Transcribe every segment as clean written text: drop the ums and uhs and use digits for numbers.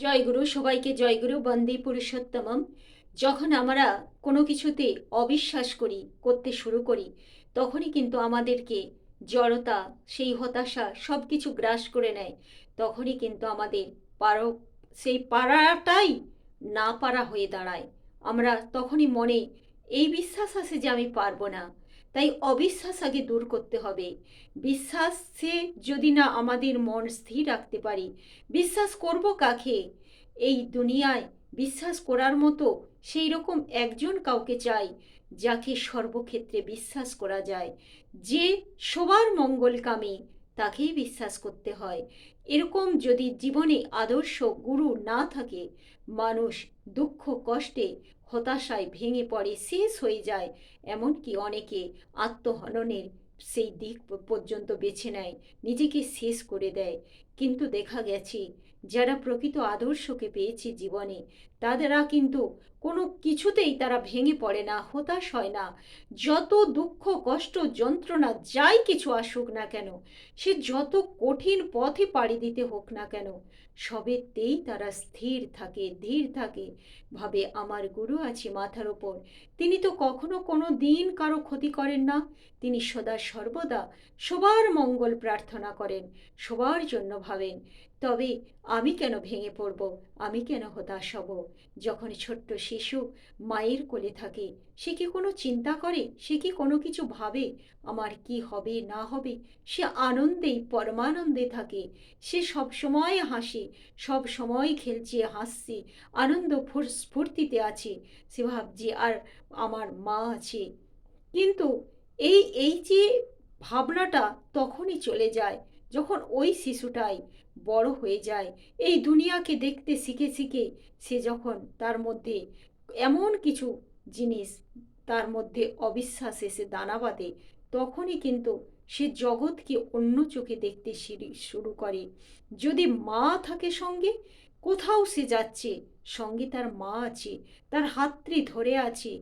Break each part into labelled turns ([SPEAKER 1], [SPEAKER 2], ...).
[SPEAKER 1] জয়গুরু, সবাইকে জয়গুরু, বন্দে পুরুষোত্তমম। যখন আমরা কোনো কিছুতে অবিশ্বাস করতে শুরু করি, তখনই কিন্তু আমাদেরকে জড়তা, সেই হতাশা সব কিছু গ্রাস করে নেয়। তখনই কিন্তু আমাদের পারো সেই পারাটাই না পারা হয়ে দাঁড়ায়। আমরা তখনই মনে এই বিশ্বাস আসে যে আমি পারবো না। তাই অবিশ্বাস আগে দূর করতে হবে। বিশ্বাসে যদি না আমাদের মন স্থির রাখতে পারি, বিশ্বাস করব কাকে? এই দুনিয়ায় বিশ্বাস করার মতো সেই রকম একজন কাউকে চাই, যাকে সর্বক্ষেত্রে বিশ্বাস করা যায়, যে সবার মঙ্গলকামী, তাকেই বিশ্বাস করতে হয়। এরকম যদি জীবনে আদর্শ গুরু না থাকে, মানুষ দুঃখ কষ্টে হতাশায় ভেঙে পড়ে, শেষ হয়ে যায়। এমনকি অনেকে আত্মহননের সেই দিক পর্যন্ত বেছে নেয়, নিজেকে শেষ করে দেয়। কিন্তু দেখা গেছে যারা প্রকৃত আদর্শকে পেয়েছে জীবনে, তারা কিন্তু কোনো কিছুতেই তারা ভেঙে পড়ে না, হতাশ হয় না। যত দুঃখ কষ্ট যন্ত্রণা যাই কিছু আসুক না কেন, সে যত কঠিন পথে পাড়ি দিতে হোক না কেন, সবেতেই তারা স্থির থাকে, ধীর থাকে। ভাবে আমার গুরু আছে মাথার ওপর, তিনি তো কখনো কোনো দিন কারো ক্ষতি করেন না। তিনি সদা সর্বদা সবার মঙ্গল প্রার্থনা করেন, সবার জন্য ভাবেন। তবে আমি কেন ভেঙে পড়ব? আমি কেন হতাশ হব? যখন ছোট্ট শিশু মায়ের কোলে থাকে, সে কি কোনো চিন্তা করে? সে কি কোনো কিছু ভাবে আমার কি হবে না হবে? সে আনন্দেই পরমানন্দে থাকে। সে সব সময় হাসে, সব সময় খেলছে, হাসছে, আনন্দ স্ফূর্তিতে আছে। সে ভাবছে আর আমার মা আছে। কিন্তু এই এই যে ভাবনাটা তখনই চলে যায় যখন ওই শিশুটাই বড় হয়ে যায়, এই দুনিয়াকে দেখতে শিখে শিখে সে যখন তার মধ্যে এমন কিছু জিনিস, তার মধ্যে অবিশ্বাস এসে দানা বাঁধে, তখনই কিন্তু সে জগৎকে অন্য চোখে দেখতে শুরু করে। যদি মা থাকে সঙ্গে, কোথাও সে যাচ্ছে, সঙ্গে তার মা আছে, তার হাতটি ধরে আছে,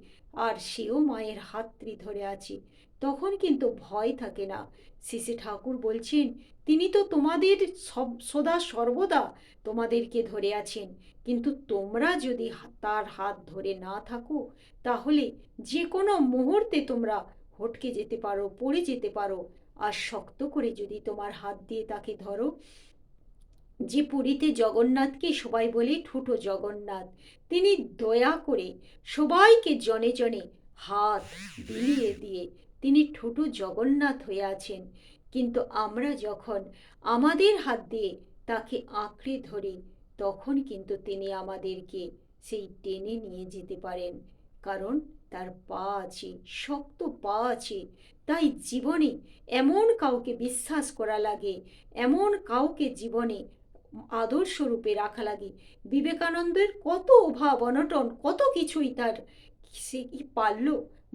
[SPEAKER 1] আর সেও মায়ের হাতটি ধরে আছে, তখন কিন্তু ভয় থাকে না। শ্রী ঠাকুর বলছেন, তিনি তো তোমাদের সব সদা সর্বদা তোমাদেরকে ধরে আছেন। কিন্তু তোমরা যদি তার হাত ধরে না থাকো, তাহলে যে কোনো মুহূর্তে তোমরা হটকে যেতে পারো, পড়ে যেতে পারো। আর শক্ত করে যদি তোমার হাত দিয়ে তাকে ধরো, যে পুরীতে জগন্নাথকে সবাই বলে ঠুটো জগন্নাথ, তিনি দয়া করে সবাইকে জনে জনে হাত বিলিয়ে দিয়ে তিনি ঠুটো জগন্নাথ হয়ে আছেন। কিন্তু আমরা যখন আমাদের হাত দিয়ে তাকে আঁকড়ে ধরি, তখন কিন্তু তিনি আমাদেরকে সেই টেনে নিয়ে যেতে পারেন। কারণ তার পা আছে, শক্ত পা আছে। তাই জীবনে এমন কাউকে বিশ্বাস করা লাগে, এমন কাউকে জীবনে আদর্শ রূপে রাখা লাগে। বিবেকানন্দের কত অভাব অনটন, কত কিছুই তার, সে কি পারল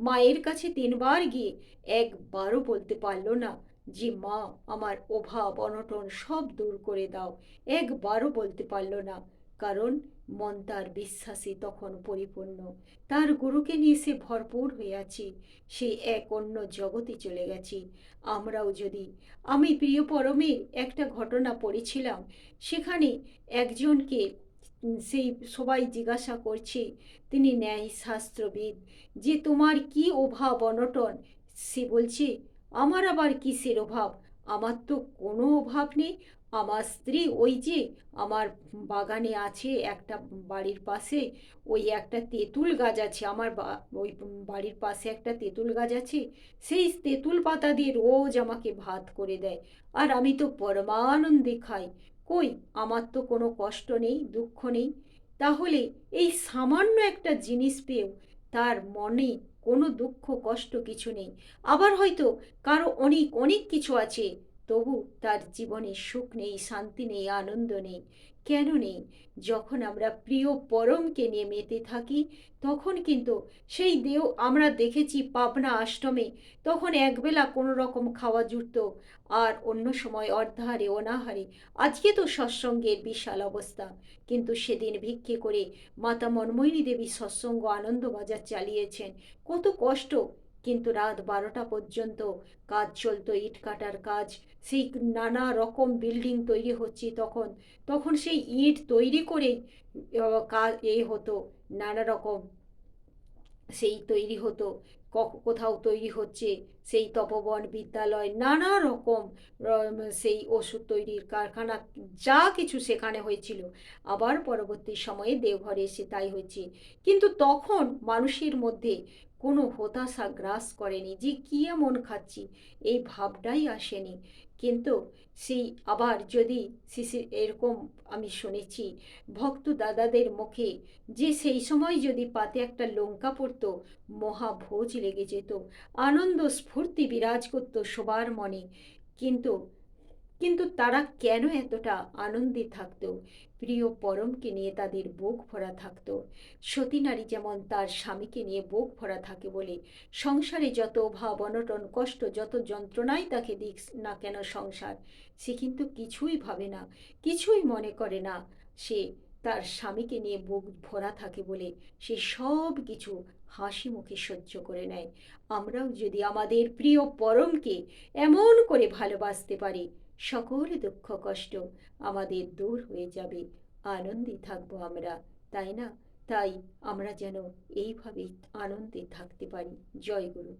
[SPEAKER 1] মায়ের কাছে 3বার গিয়ে একবারও বলতে পারল না যে মা আমার অভাব অনটন সব দূর করে দাও? একবারও বলতে পারল না। কারণ মন তার বিশ্বাসে তখন পরিপূর্ণ, তার গুরুকে নিয়ে সে ভরপুর হয়ে আছে, সে এক অন্য জগতে চলে গেছে। আমরাও যদি, আমি প্রিয় পরমের একটা ঘটনা পড়েছিলাম, সেখানে একজনকে সেই সবাই জিজ্ঞাসা করছে, তিনি ন্যায় শাস্ত্রবিদ, যে তোমার কি অভাব অনটন? সে বলছে, আমার আবার কিসের অভাব? আমার তো কোনো অভাব নেই। আমার স্ত্রী ওই যে আমার বাগানে আছে একটা, বাড়ির পাশে ওই একটা তেঁতুল গাছ আছে, আমার ওই বাড়ির পাশে একটা তেঁতুল গাছ আছে, সেই তেঁতুল পাতা দিয়ে রোজ আমাকে ভাত করে দেয়, আর আমি তো পরমানন্দে খাই। কই, আমার তো কোনো কষ্ট নেই, দুঃখ নেই। তাহলে এই সামান্য একটা জিনিস পেয়েও তার মনে কোনো দুঃখ কষ্ট কিছু নেই। আবার হয়তো কারো অনেক অনেক কিছু আছে, তবু তার জীবনে সুখ নেই, শান্তি নেই, আনন্দ নেই। কেন নেই? যখন আমরা প্রিয় পরমকে নিয়ে মেতে থাকি, তখন কিন্তু সেই দেও আমরা দেখেছি পাবনা আশ্রমে, তখন একবেলা কোনো রকম খাওয়া জুটত, আর অন্য সময় অর্ধাহারে অনাহারে। আজকে তো সৎসঙ্গের বিশাল অবস্থা, কিন্তু সেদিন ভিক্ষে করে মাতা মনমোহিনী দেবী সৎসঙ্গ আনন্দবাজার চালিয়েছেন। কত কষ্ট! কিন্তু রাত 12টা পর্যন্ত কাজ চলতো, ইট কাটার কাজ। সেই নানা রকম বিল্ডিং তৈরি হচ্ছে তখন। তখন সেই ইট তৈরি করেই কাজ হতো, নানা রকম সেই তৈরি হতো। কোথাও তৈরি হচ্ছে সেই তপবন বিদ্যালয়, নানা রকম সেই ওষুধ তৈরির কারখানা, যা কিছু সেখানে হয়েছিল। আবার পরবর্তী সময়ে দেওঘরে এসে তাই হয়েছে। কিন্তু তখন মানুষের মধ্যে কোনো হতাশা গ্রাস করেনি যে কী এমন খাচ্ছি, এই ভাবটাই আসেনি। কিন্তু সেই আবার যদি শিশির এরকম আমি শুনেছি ভক্ত দাদাদের মুখে, যে সেই সময় যদি পাতে একটা লঙ্কা পড়তো, মহাভোজ লেগে যেত, আনন্দ স্ফূর্তি বিরাজ করত সবার মনে। কিন্তু কিন্তু তারা কেন এতটা আনন্দে থাকতো? প্রিয় পরমকে নিয়ে তাদের বুক ভরা থাকতো। সতী নারী যেমন তার স্বামীকে নিয়ে বুক ভরা থাকে বলে সংসারে যত অভাব অনটন কষ্ট, যত যন্ত্রণাই তাকে দিক না কেন সংসার, সে কিন্তু কিছুই ভাবে না, কিছুই মনে করে না। সে তার স্বামীকে নিয়ে বুক ভরা থাকে বলে সে সব কিছু হাসি মুখে সহ্য করে নেয়। আমরাও যদি আমাদের প্রিয় পরমকে এমন করে ভালোবাসতে পারি, সকল দুঃখ কষ্ট আমাদের দূর হয়ে যাবে, আনন্দে থাকবো আমরা, তাই না? তাই আমরা যেন এইভাবেই আনন্দে থাকতে পারি। জয় গুরু।